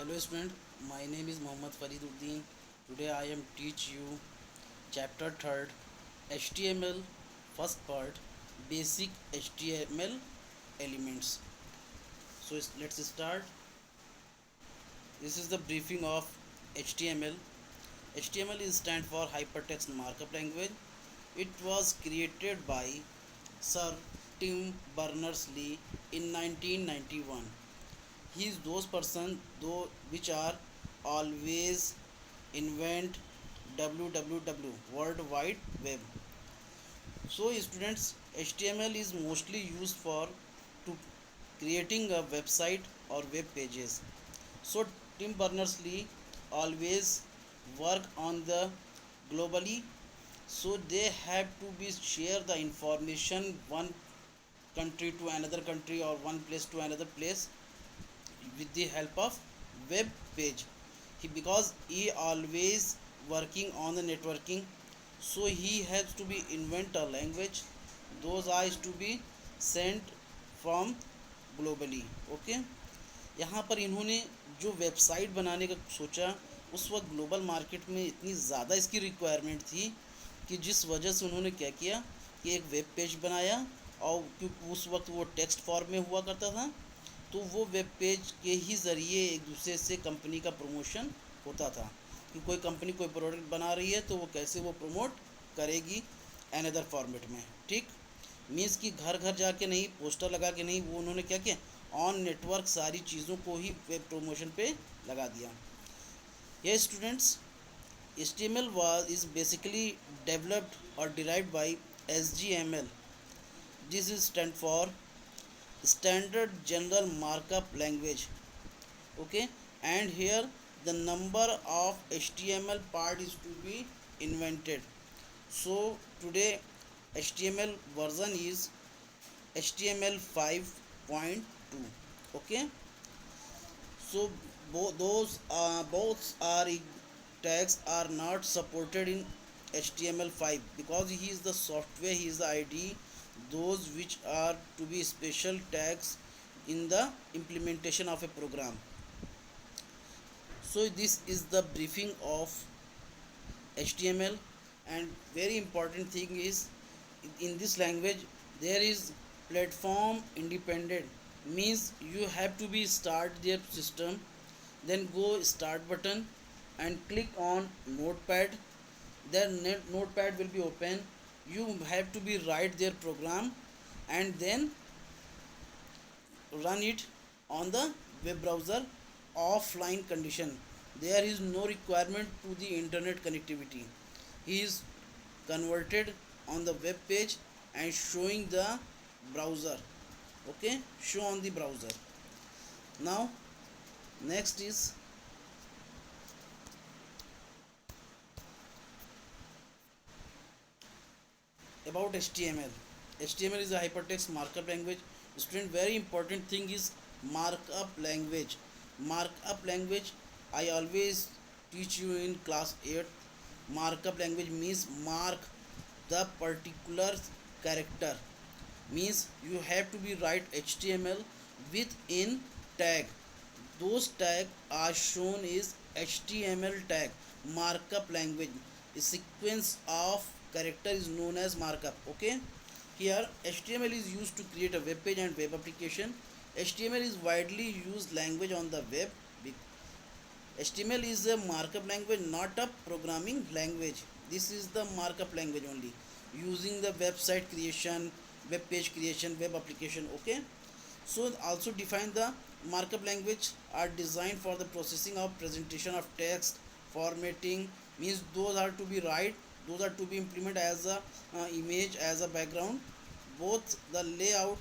Hello student, my name is Mohammad Fariduddin. Today I am teach you chapter 3rd HTML first part basic HTML elements. So let's start. This is the briefing of HTML. HTML is stand for Hypertext Markup Language. It was created by Sir Tim Berners-Lee in 1991. He is those person though which are always invent www world wide web. So students, HTML is mostly used for to creating a website or web pages. So Tim Berners-Lee always work on the globally, so they have to be share the information one country to another country or one place to another place with the help of web page. Because he always working on the networking, so he has to be invent a language those eyes to be sent from globally. Okay, यहाँ पर इन्होंने जो website बनाने का सोचा, उस वक्त global market में इतनी ज़्यादा इसकी रिक्वायरमेंट थी कि जिस वजह से उन्होंने क्या किया कि एक वेब पेज बनाया। और क्योंकि उस वक्त वो टेक्स्ट फॉर्म में हुआ करता था, तो वो वेब पेज के ही ज़रिए एक दूसरे से कंपनी का प्रमोशन होता था कि कोई कंपनी कोई प्रोडक्ट बना रही है तो वो कैसे वो प्रमोट करेगी अनदर फॉर्मेट में। ठीक, मीन्स कि घर घर जाके नहीं, पोस्टर लगा के नहीं, वो उन्होंने क्या किया, ऑन नेटवर्क सारी चीज़ों को ही वेब प्रमोशन पे लगा दिया। ये students, HTML was is basically developed or derived by SGML. This is stand for Standard General Markup Language. Okay, and here the number of HTML part is to be invented. So today HTML version is HTML 5.2. Okay, so both are tags are not supported in HTML5 because he is the software, he is the ID, those which are to be special tags in the implementation of a program. So this is the briefing of HTML. And very important thing is, in this language there is platform independent, means you have to be start their system, then go start button and click on notepad, then notepad will be open. You have to be write their program and then run it on the web browser offline condition. There is no requirement to the internet connectivity. He is converted on the web page and showing the browser. Okay, show on the browser. Now next is about HTML. HTML is a hypertext markup language. Student, very important thing is markup language. Markup language I always teach you in class 8. Markup language means mark the particular character, means you have to be write HTML within tag. Those tag are shown is HTML tag. Markup language, a sequence of character is known as markup. Okay, here HTML is used to create a web page and web application. HTML is widely used language on the web. HTML is a markup language, not a programming language. This is the markup language only, using the website creation, web page creation, web application. Okay, so also define the markup language are designed for the processing of presentation of text, formatting, means those are to be write, those are to be implemented as a image, as a background, both the layout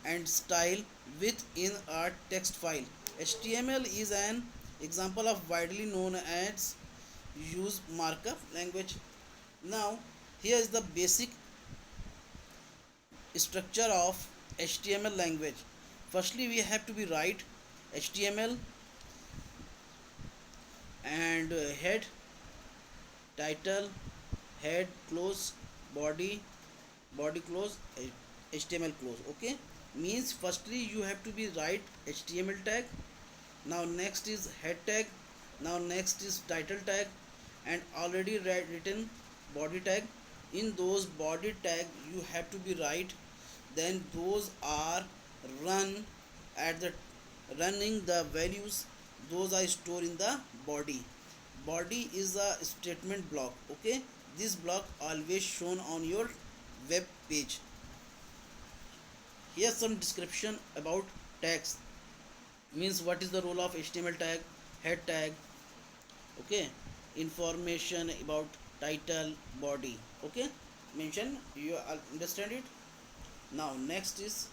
and style within a text file. HTML is an example of widely known as use markup language. Now here is the basic structure of HTML language. Firstly we have to be write HTML and head, title, head close, body, body close, HTML close. Okay, means firstly you have to be write HTML tag, Now next is head tag. Now next is title tag, and already written body tag. In those body tag you have to be right, then those are run at the running the values, those are stored in the body. Body is a statement block. Okay, this block always shown on your web page. Here's some description about tags. Means what is the role of HTML tag, head tag. Okay, information about title, body. Okay, mention, you understand it. Now next is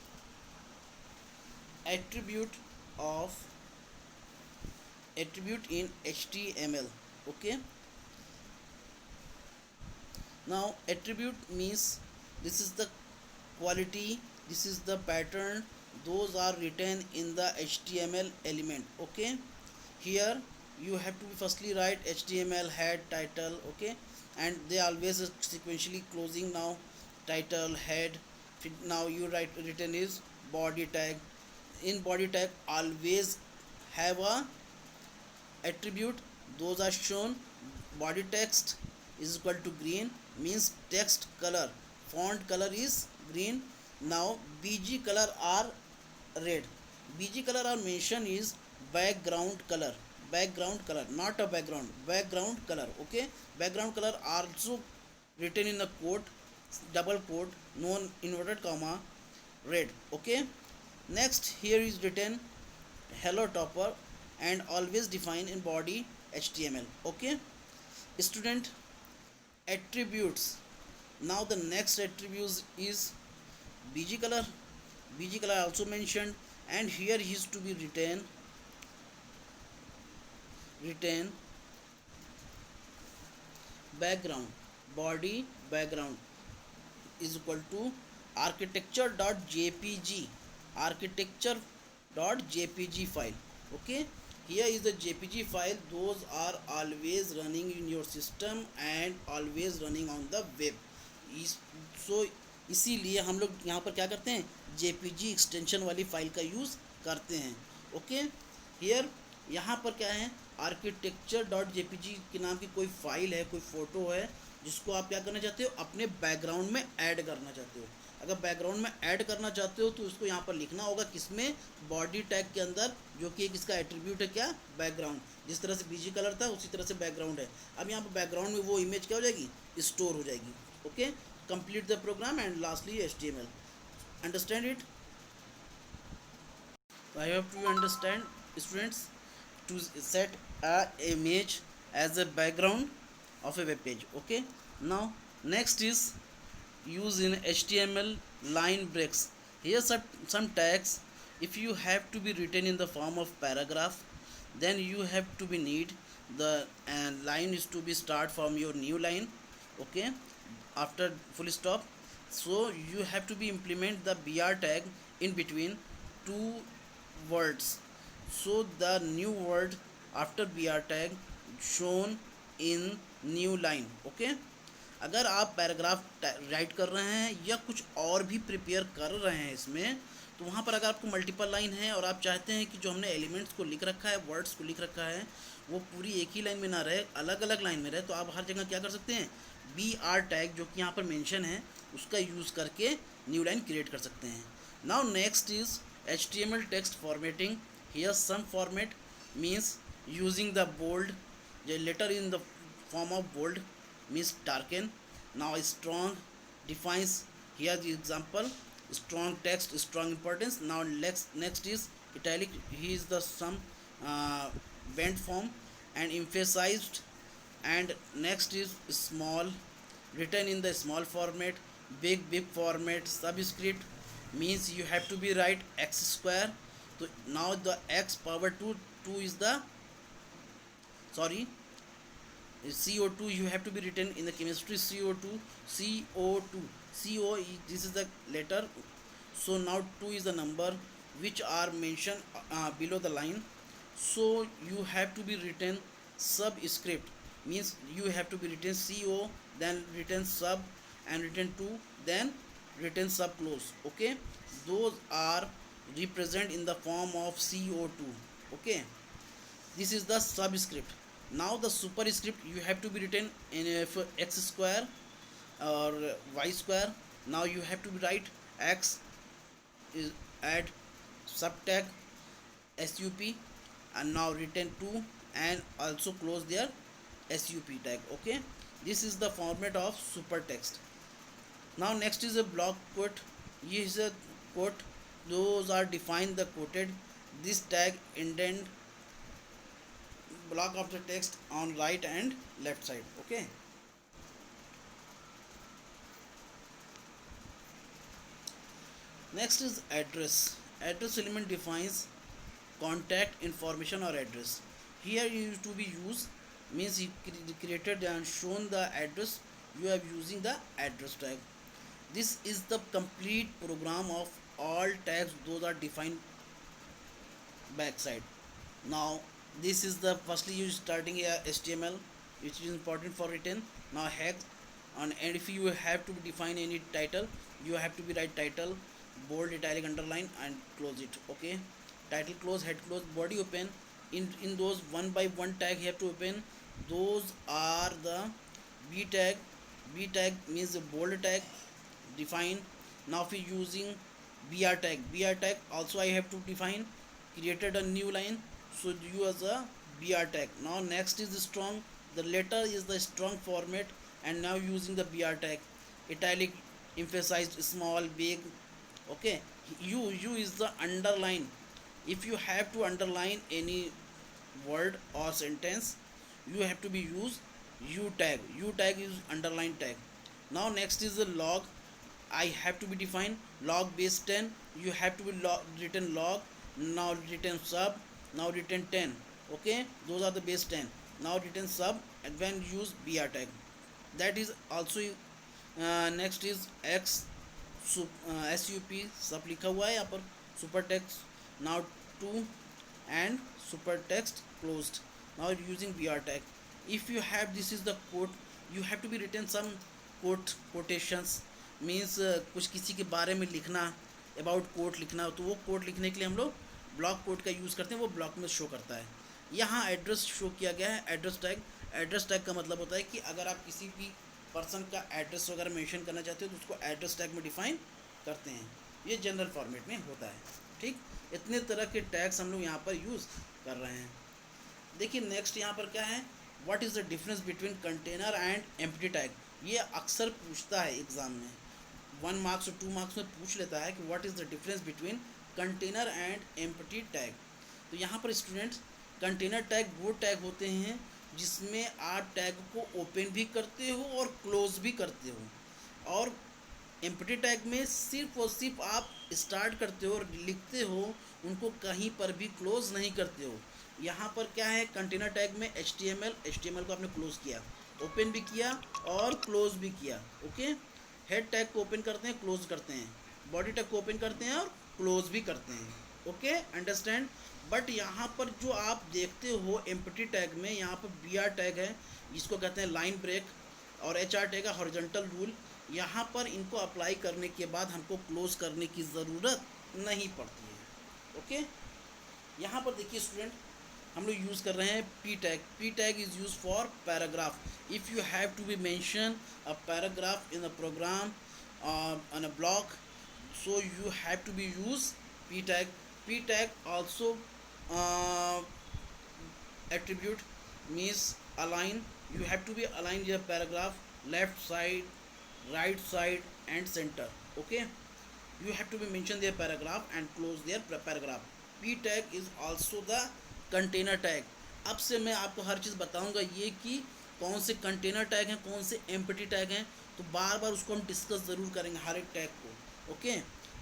attribute of attribute in HTML. Okay, now attribute means this is the quality, this is the pattern, those are written in the HTML element. Okay, here you have to firstly write HTML head title. Okay, and they always sequentially closing. Now title, head, now you write written is body tag. In body tag always have a attribute, those are shown. Body text is equal to green, means text color, font color is green. Now bg color are red. Bg color are mentioned is background color. Background color, not a background, background color. Okay, background color also written in the quote, double quote, non inverted comma, red. Okay, next here is written hello topper, and always define in body HTML. Okay, student, attributes. Now the next attributes is bg color. Bg color also mentioned, and here is to be written background. Body background is equal to architecture.jpg, architecture.jpg file. Okay, here is the jpg file, those are always running in your system and always running on the web. So इसीलिए हम लोग यहाँ पर क्या करते हैं, jpg extension वाली file का यूज़ करते हैं. ओके, हियर यहाँ पर क्या है, आर्किटेक्चर डॉट जेपीजी के नाम की कोई फाइल है, कोई फ़ोटो है जिसको आप क्या करना चाहते हो, अपने बैकग्राउंड में ऐड करना चाहते हो. अगर बैकग्राउंड में ऐड करना चाहते हो तो उसको यहाँ पर लिखना होगा, किसमें, बॉडी टैग के अंदर, जो कि एक इसका एट्रीब्यूट है क्या, बैकग्राउंड. जिस तरह से बीजी कलर था उसी तरह से बैकग्राउंड है. अब यहाँ पर बैकग्राउंड में वो इमेज क्या हो जाएगी, स्टोर हो जाएगी. Okay, complete the program and lastly HTML. Understand it. I have to understand, students, to set a image as a background of a web page. Okay, now next is use in HTML line breaks. Here some tags, if you have to be written in the form of paragraph, then you have to be need the line is to be start from your new line. Okay, after full stop, so you have to be implement the br tag in between two words, so the new word after br tag shown in new line. Okay, अगर आप paragraph right कर रहे हैं या कुछ और भी prepare कर रहे हैं इसमें, तो वहाँ पर अगर आपको मल्टीपल लाइन है और आप चाहते हैं कि जो हमने एलिमेंट्स को लिख रखा है, वर्ड्स को लिख रखा है, वो पूरी एक ही लाइन में ना रहे, अलग अलग लाइन में रहे, तो आप हर जगह क्या कर सकते हैं, बी आर टैग जो कि यहाँ पर मेंशन है उसका यूज़ करके न्यू लाइन क्रिएट कर सकते हैं. Now next is HTML text formatting. Here some format means using the bold, the letter in the form of bold means darken. Now strong defines, here the example, strong text, strong importance. Now next is italic, here is the some bent form and emphasized. And next is small, written in the small format. Big format. Subscript means you have to be write x square. So now the x power 2 is the, sorry, CO2 you have to be written in the chemistry, CO2, CO, this is the letter. So now 2 is the number which are mentioned below the line. So you have to be written subscript, means you have to be written CO, then written sub, and written 2, then written sub close. Okay, those are represent in the form of CO2. Okay, This is the subscript. Now the superscript you have to be written in for x square or y square. Now you have to write x is add subtag sup, and now return 2 and also close their sup tag. Okay, this is the format of super text. Now next is a block quote. Here is a quote. Those are defined the quoted. This tag indent block of the text on right and left side. Okay. Next is address. Address element defines contact information or address. Here you to be used means you created and shown the address, you are using the address tag. This is the complete program of all tags those are defined backside. Now this is the firstly you starting here HTML which is important for written. Now hex, and if you have to define any title, you have to be write title bold italic underline and close it. Okay, title close, head close, body open. In those one by one tag you have to open. Those are the b tag. B tag means the bold tag define. Now if you using br tag also I have to define, created a new line, so you as a br tag. Now next is the strong, the letter is the strong format, and now using the br tag, italic, emphasized, small, big. Okay, u is the underline. If you have to underline any word or sentence, you have to be use u tag. U tag is underline tag. Now next is the log. I have to be defined log base 10. You have to be written log. Now written sub. Now written 10. Okay, those are the base 10. Now written sub, and when use br tag. That is also next is x sup सब लिखा हुआ है यहाँ पर super text. Now to and super text closed. Now using br tag. If you have, this is the quote, you have to be written some quotations means कुछ किसी के बारे में लिखना, अबाउट कोट लिखना, तो वो कोट लिखने के लिए हम लोग ब्लॉक कोट का यूज़ करते हैं, वो ब्लॉक में शो करता है. यहाँ एड्रेस शो किया गया है, एड्रेस टैग. एड्रेस टैग का मतलब होता है कि अगर आप किसी भी पर्सन का एड्रेस वगैरह मेंशन करना चाहते हो तो उसको एड्रेस टैग में डिफाइन करते हैं. ये जनरल फॉर्मेट में होता है. ठीक, इतने तरह के टैग्स हम लोग यहाँ पर यूज़ कर रहे हैं. देखिए नेक्स्ट यहाँ पर क्या है, what is the difference between container and empty tag. ये अक्सर पूछता है एग्ज़ाम में, 1 मार्क्स और 2 मार्क्स में पूछ लेता है कि what is the difference between container and empty tag. तो यहाँ पर स्टूडेंट्स, कंटेनर टैग वो टैग होते हैं जिसमें आप टैग को ओपन भी करते हो और क्लोज भी करते हो, और एम्प्टी टैग में सिर्फ और सिर्फ आप स्टार्ट करते हो और लिखते हो, उनको कहीं पर भी क्लोज नहीं करते हो. यहाँ पर क्या है, कंटेनर टैग में HTML को आपने क्लोज किया, ओपन भी किया और क्लोज भी किया. ओके, हेड टैग को ओपन करते हैं, क्लोज करते हैं, बॉडी टैग को ओपन करते हैं और क्लोज भी करते हैं. Okay, understand. बट यहाँ पर जो आप देखते हो एम्प्टी टैग में, यहाँ पर BR टैग है, जिसको कहते हैं लाइन ब्रेक, और HR टैग है हॉरिजॉन्टल रूल. यहाँ पर इनको अप्लाई करने के बाद हमको क्लोज करने की ज़रूरत नहीं पड़ती है. ओके, यहाँ पर देखिए स्टूडेंट, हम लोग यूज़ कर रहे हैं P tag. P tag is use for paragraph. If you have to be mention a paragraph in a program on a block, so you have to be use P tag. P tag also attribute means align. You have to be align your paragraph left side, right side and center. Okay, you have to be mention their paragraph and close their paragraph. P tag is also the container tag. अब से मैं आपको हर चीज़ बताऊंगा ये कि कौन से container tag हैं, कौन से एम्प्टी टैग हैं, तो बार बार उसको हम डिस्कस ज़रूर करेंगे हर एक टैग को. ओके,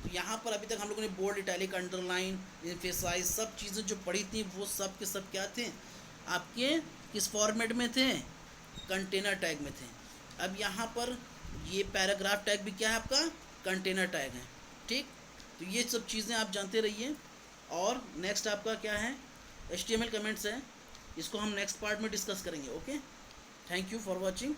तो यहाँ पर अभी तक हम लोगों ने बोल्ड, इटैलिक, अंडरलाइन, एम्फेसाइज सब चीज़ें जो पढ़ी थी, वो सब के सब क्या थे, आपके किस फॉर्मेट में थे, कंटेनर टैग में थे. अब यहाँ पर ये पैराग्राफ टैग भी क्या है, आपका कंटेनर टैग है. ठीक, तो ये सब चीज़ें आप जानते रहिए. और नेक्स्ट आपका क्या है, HTML कमेंट्स है, इसको हम नेक्स्ट पार्ट में डिस्कस करेंगे. Okay, thank you for watching.